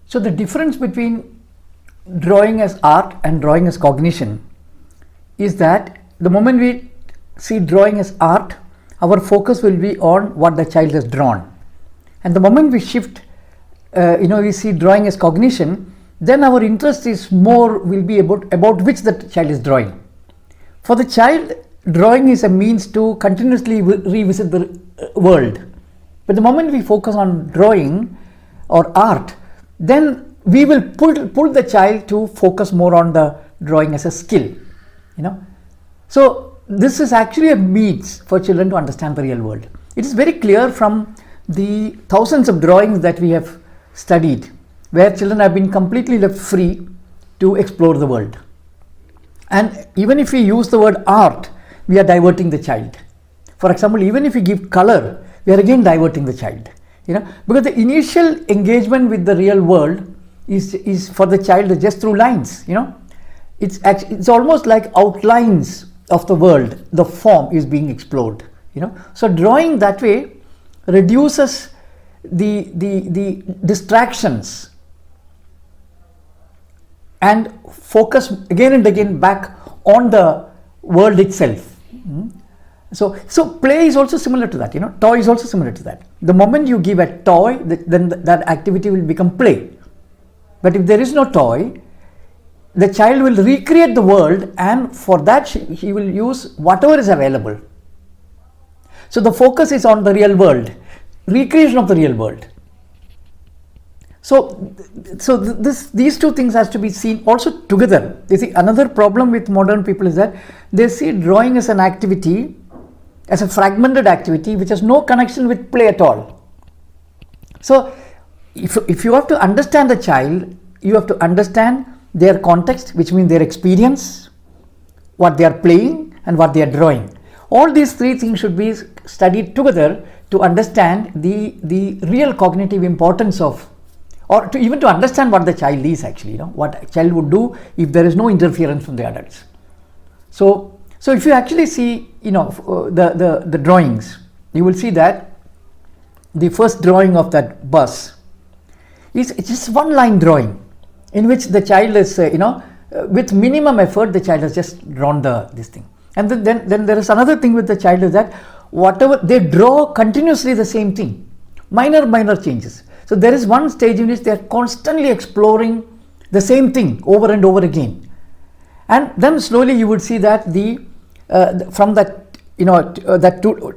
So the difference between drawing as art and drawing as cognition is that the moment we see drawing as art, our focus will be on what the child has drawn. And the moment we shift, we see drawing as cognition, then our interest is more will be about which the child is drawing. For the child, drawing is a means to continuously revisit the world. But the moment we focus on drawing or art, then we will pull the child to focus more on the drawing as a skill. So this is actually a means for children to understand the real world. It is very clear from the thousands of drawings that we have studied, where children have been completely left free to explore the world. And even if we use the word art, we are diverting the child. For example, even if we give color, we are again diverting the child. Because the initial engagement with the real world is for the child just through lines. It's almost like outlines of the world. The form is being explored. So drawing that way reduces the distractions and focus again and again back on the world itself. So play is also similar to that. Toy is also similar to that. The moment you give a toy, then that activity will become play. But if there is no toy, the child will recreate the world, and for that he will use whatever is available. So the focus is on the real world, recreation of the real world. So these two things has to be seen also together. You see, another problem with modern people is that they see drawing as an activity, as a fragmented activity which has no connection with play at all. So if you have to understand the child, you have to understand their context, which means their experience, what they are playing and what they are drawing. All these three things should be studied together to understand the real cognitive importance of, or to even to understand what the child is actually, what a child would do if there is no interference from the adults. So if you actually see, the drawings, you will see that the first drawing of that bus is just one line drawing in which the child is, with minimum effort, the child has just drawn this thing. And then there is another thing with the child is that whatever they draw continuously the same thing, minor changes. So there is one stage in which they are constantly exploring the same thing over and over again. And then slowly you would see that from that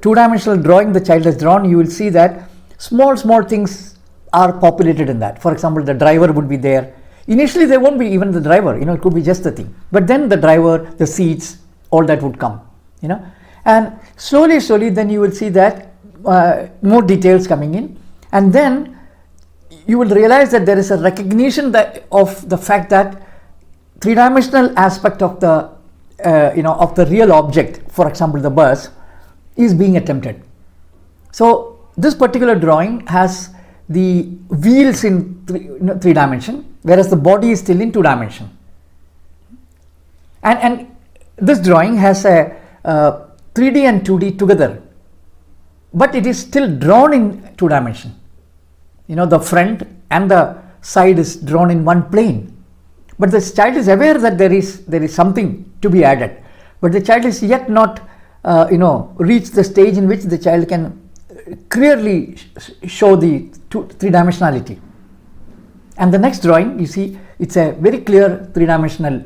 two-dimensional drawing the child has drawn, you will see that small things are populated in that. For example, the driver would be there. Initially there won't be even the driver, it could be just the thing. But then the driver, the seats, all that would come, And slowly then you will see that more details coming in. And then you will realize that there is a recognition of the fact that three-dimensional aspect of the of the real object, for example the bus, is being attempted. So this particular drawing has the wheels in three dimension, whereas the body is still in 2 dimension. And this drawing has a 3D and 2D together, but it is still drawn in 2 dimension. The front and the side is drawn in one plane. But the child is aware that there is something to be added, but the child is yet not reached the stage in which the child can clearly show the 3-dimensionality. And the next drawing, you see, it's a very clear 3-dimensional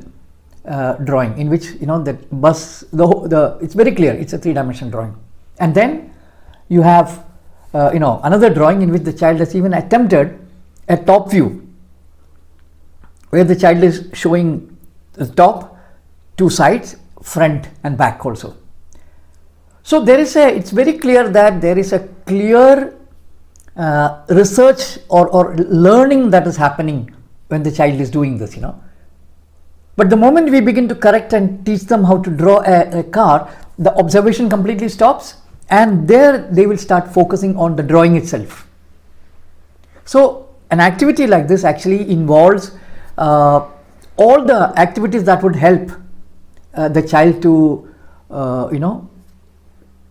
drawing in which that bus, it's very clear, it's a 3-dimensional drawing. And then you have another drawing in which the child has even attempted a top view, where the child is showing the top, 2 sides, front and back also. So it's very clear that there is a clear research or learning that is happening when the child is doing this, But the moment we begin to correct and teach them how to draw a car, the observation completely stops, and there they will start focusing on the drawing itself. So an activity like this actually involves all the activities that would help the child to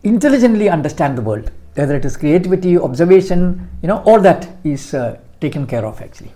intelligently understand the world, whether it is creativity, observation, all that is taken care of actually.